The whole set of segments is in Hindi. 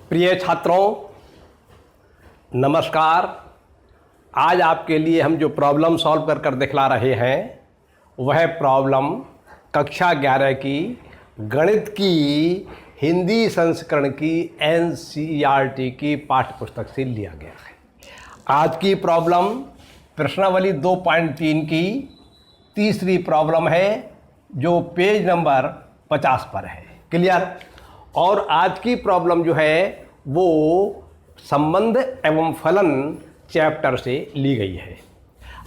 प्रिय छात्रों, नमस्कार। आज आपके लिए हम जो प्रॉब्लम सॉल्व कर दिखला रहे हैं वह प्रॉब्लम कक्षा 11 की गणित की हिंदी संस्करण की एनसीईआरटी की पाठ्य पुस्तक से लिया गया है। आज की प्रॉब्लम प्रश्नावली 2.3 की तीसरी प्रॉब्लम है जो पेज नंबर 50 पर है। क्लियर? और आज की प्रॉब्लम जो है वो संबंध एवं फलन चैप्टर से ली गई है।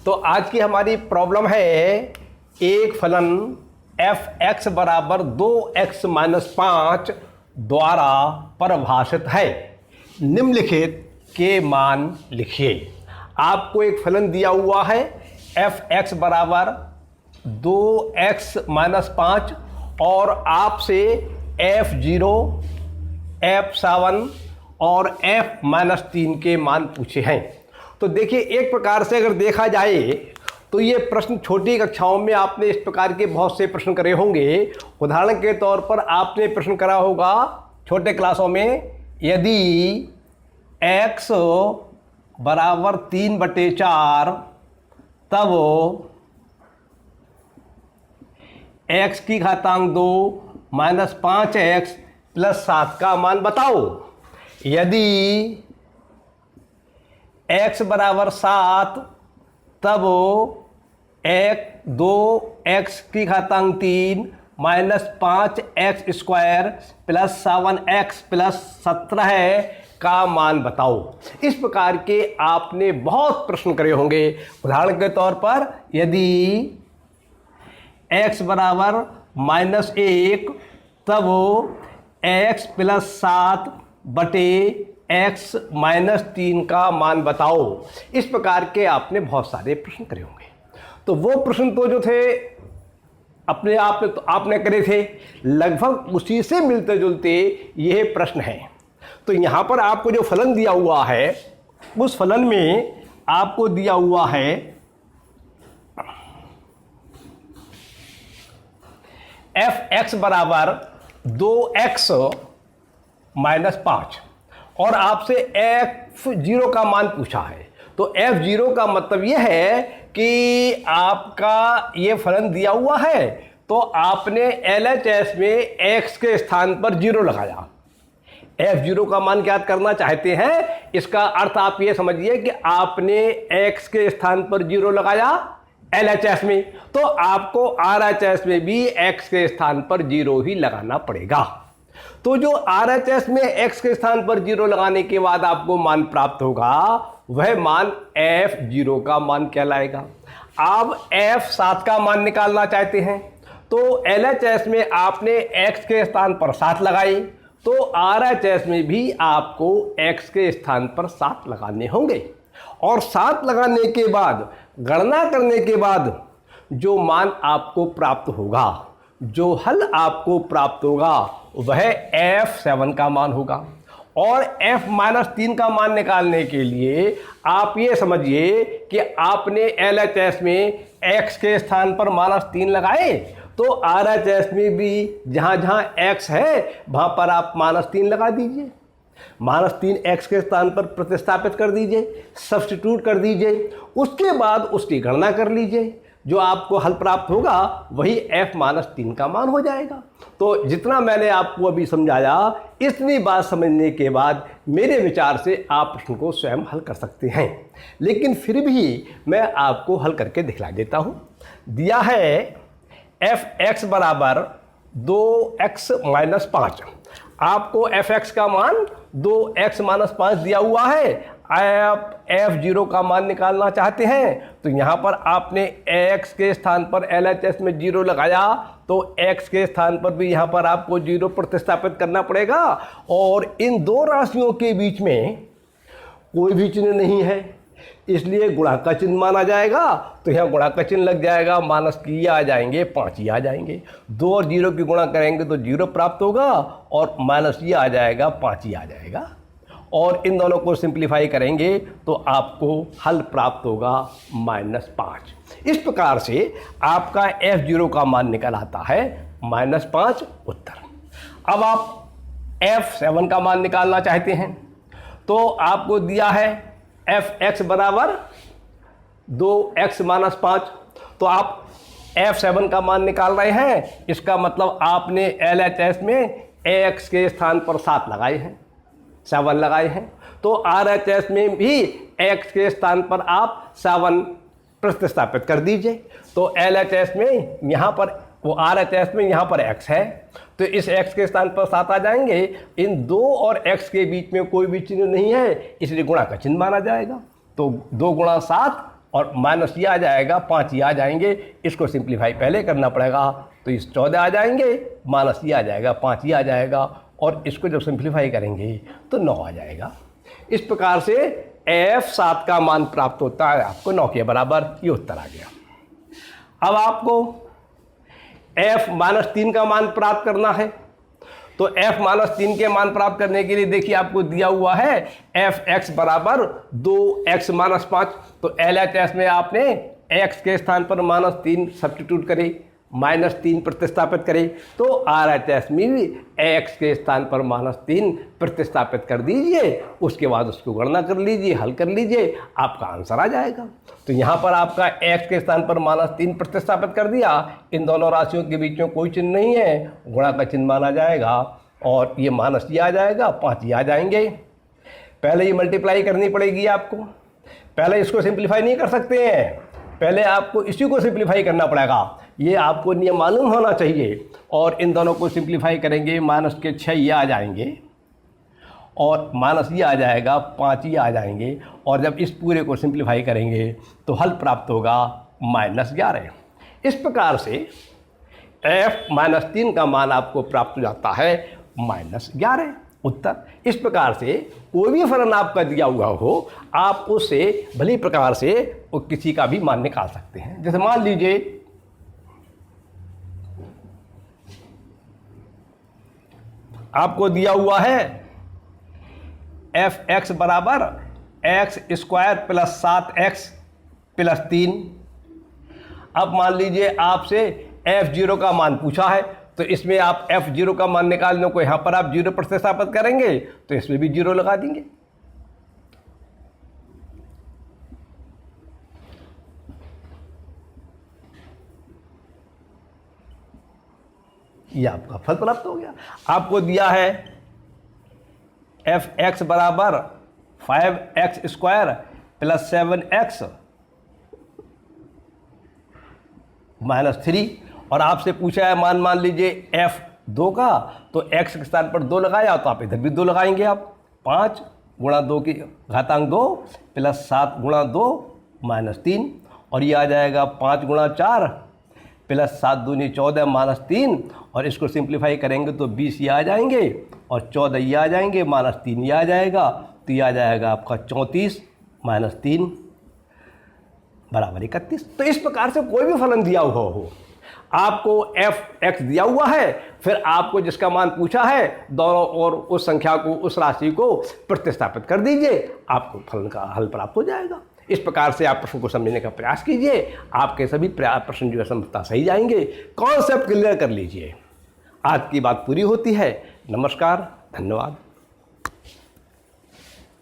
तो आज की हमारी प्रॉब्लम है एक फलन f(x) बराबर 2x-5 द्वारा परिभाषित है। निम्नलिखित के मान लिखिए। आपको एक फलन दिया हुआ है f(x) बराबर 2x-5 और आपसे f0, f7 और f-3 के मान पूछे हैं। तो देखिए, एक प्रकार से अगर देखा जाए तो ये प्रश्न छोटी कक्षाओं में आपने इस प्रकार के बहुत से प्रश्न करे होंगे। उदाहरण के तौर पर आपने प्रश्न करा होगा छोटे क्लासों में, यदि x बराबर 3/4 तब x की घातांक 2 माइनस 5x प्लस 7 का मान बताओ। यदि x बराबर 7 तब 2x की घातांक 3 minus 5x square plus 7x plus 17 का मान बताओ। इस प्रकार के आपने बहुत प्रश्न करे होंगे। उदाहरण के तौर पर, यदि x बराबर -1 तब x प्लस 7 बटे x -3 का मान बताओ। इस प्रकार के आपने बहुत सारे प्रश्न करे होंगे। तो वो प्रश्न तो जो थे अपने आप तो आपने करे थे, लगभग उसी से मिलते जुलते ये प्रश्न हैं। तो यहाँ पर आपको जो फलन दिया हुआ है उस फलन में आपको दिया हुआ है f(x) बराबर 2x-5 और आपसे f0 का मान पूछा है। तो f0 का मतलब यह है कि आपका ये फलन दिया हुआ है तो आपने LHS में x के स्थान पर 0 लगाया। f0 का मान ज्ञात करना चाहते हैं, इसका अर्थ आप ये समझिए कि आपने x के स्थान पर 0 लगाया LHS में, तो आपको RHS में भी x के स्थान पर 0 ही लगाना पड़ेगा। तो जो RHS में x के स्थान पर 0 लगाने के बाद आपको मान प्राप्त होगा वह मान f0 का मान कहलाएगा। आप f7 का मान निकालना चाहते हैं तो LHS में आपने x के स्थान पर 7 लगाए, तो RHS में भी आपको x के स्थान पर 7 लगाने होंगे। और 7 लगाने के बाद गणना करने के बाद जो मान आपको प्राप्त होगा, जो हल आपको प्राप्त होगा वह f7 का मान होगा। और f-3 का मान निकालने के लिए आप ये समझिए कि आपने LHS में x के स्थान पर -3 लगाए, तो RHS में भी जहाँ जहाँ x है वहाँ पर आप -3 लगा दीजिए। -3 x के स्थान पर प्रतिस्थापित कर दीजिए, सब्स्टिट्यूट कर दीजिए। उसके बाद उसकी गणना कर लीजिए, जो आपको हल प्राप्त होगा वही f-3 का मान हो जाएगा। तो जितना मैंने आपको अभी समझाया, इतनी बात समझने के बाद मेरे विचार से आप प्रश्न को स्वयं हल कर सकते हैं। लेकिन फिर भी मैं आपको हल करके दिखला देता हूँ। दिया है f(x) बराबर 2x-5। आपको f(x) का मान 2x-5 दिया हुआ है। आप f0 का मान निकालना चाहते हैं तो यहाँ पर आपने x के स्थान पर LHS में 0 लगाया, तो x के स्थान पर भी यहाँ पर आपको 0 प्रतिस्थापित करना पड़ेगा। और इन दो राशियों के बीच में कोई भी चिन्ह नहीं है, इसलिए गुणा का चिन्ह माना जाएगा। तो यहाँ गुणा का चिन्ह लग जाएगा, माइनस की आ जाएंगे, 5 ही आ जाएंगे। 2 और 0 की गुणा करेंगे तो 0 प्राप्त होगा और माइनस ये आ जाएगा, 5 ही आ जाएगा। और इन दोनों को सिंप्लीफाई करेंगे तो आपको हल प्राप्त होगा -5। इस प्रकार से आपका f0 का मान निकल आता है -5 उत्तर। अब आप f7 का मान निकालना चाहते हैं तो आपको दिया है fx बराबर 2x माइनस 5। तो आप f7 का मान निकाल रहे हैं, इसका मतलब आपने LHS में x के स्थान पर 7 लगाए हैं, 7 लगाए हैं। तो RHS में भी x के स्थान पर आप 7 प्रतिस्थापित कर दीजिए। तो LHS में यहाँ पर वो RHS में यहाँ पर x है, तो इस x के स्थान पर 7 आ जाएंगे। इन 2 और x के बीच में कोई भी चिन्ह नहीं है, इसलिए गुणा का चिन्ह माना जाएगा। तो 2 गुणा 7 और माइनस ये आ जाएगा, 5 ये आ जाएंगे। इसको सिंप्लीफाई पहले करना पड़ेगा, तो इस 14 आ जाएंगे, माइनस ये आ जाएगा, 5 ये आ जाएगा, और इसको जब सिंप्लीफाई करेंगे तो 9 आ जाएगा। इस प्रकार से f7 का मान प्राप्त होता है आपको 9 के बराबर। ये उत्तर आ गया। अब आपको f-3 का मान प्राप्त करना है। तो f-3 के मान प्राप्त करने के लिए देखिए आपको दिया हुआ है fx बराबर 2x माइनस 5। तो LHS में आपने x के स्थान पर -3 सब्स्टिट्यूट करें, -3 प्रतिस्थापित करें, तो RHS में भी x के स्थान पर -3 प्रतिस्थापित कर दीजिए। उसके बाद उसको गणना कर लीजिए, हल कर लीजिए, आपका आंसर आ जाएगा। तो यहाँ पर आपका x के स्थान पर -3 प्रतिस्थापित कर दिया। इन दोनों राशियों के बीच में कोई चिन्ह नहीं है, गुणा का चिन्ह माना जाएगा, और ये माइनस ये आ जाएगा, 5 ये आ जाएंगे। पहले ये मल्टीप्लाई करनी पड़ेगी आपको, पहले इसको सिंप्लीफाई नहीं कर सकते हैं, पहले आपको इसी को सिंप्लीफाई करना पड़ेगा। ये आपको नियम मालूम होना चाहिए। और इन दोनों को सिंप्लीफाई करेंगे, माइनस के 6 ये आ जाएंगे, और माइनस ये आ जाएगा, 5 ये आ जाएंगे, और जब इस पूरे को सिंप्लीफाई करेंगे तो हल प्राप्त होगा -11। इस प्रकार से f-3 का मान आपको प्राप्त हो जाता है -11 उत्तर। इस प्रकार से कोई भी फलन आपका दिया हुआ हो, आप उससे भली प्रकार से किसी का भी मान निकाल सकते हैं। जैसे मान लीजिए आपको दिया हुआ है fx बराबर x² + 7x + 3। अब मान लीजिए आपसे f0 का मान पूछा है, तो इसमें आप f0 का मान निकालने को यहाँ पर आप 0 प्रतिस्थापित करेंगे, तो इसमें भी 0 लगा देंगे। ये आपका फल प्राप्त हो गया। आपको दिया है fx बराबर 5x² + 7x - 3, और आपसे पूछा है मान लीजिए f2 का, तो x के स्थान पर 2 लगाया, तो आप इधर भी 2 लगाएंगे। आप 5 गुणा 2 की घातांक 2 + 7 गुणा 2 - 3, और ये आ जाएगा 5 गुणा 4 + 7 दूनी 14 - 3, और इसको सिंप्लीफाई करेंगे तो 20 ये आ जाएंगे, और 14 ये आ जाएंगे, -3 ये आ जाएगा, तो ये आ जाएगा आपका 34 - 3 बराबर 31। तो इस प्रकार से कोई भी फलन दिया हुआ हो, आपको fx दिया हुआ है, फिर आपको जिसका मान पूछा है दोनों और उस संख्या को, उस राशि को प्रतिस्थापित कर दीजिए, आपको फलन का हल प्राप्त हो जाएगा। इस प्रकार से आप प्रश्न को समझने का प्रयास कीजिए, आपके सभी प्रश्न जो है संभवतः सही जाएंगे। कॉन्सेप्ट क्लियर कर लीजिए। आज की बात पूरी होती है। नमस्कार, धन्यवाद।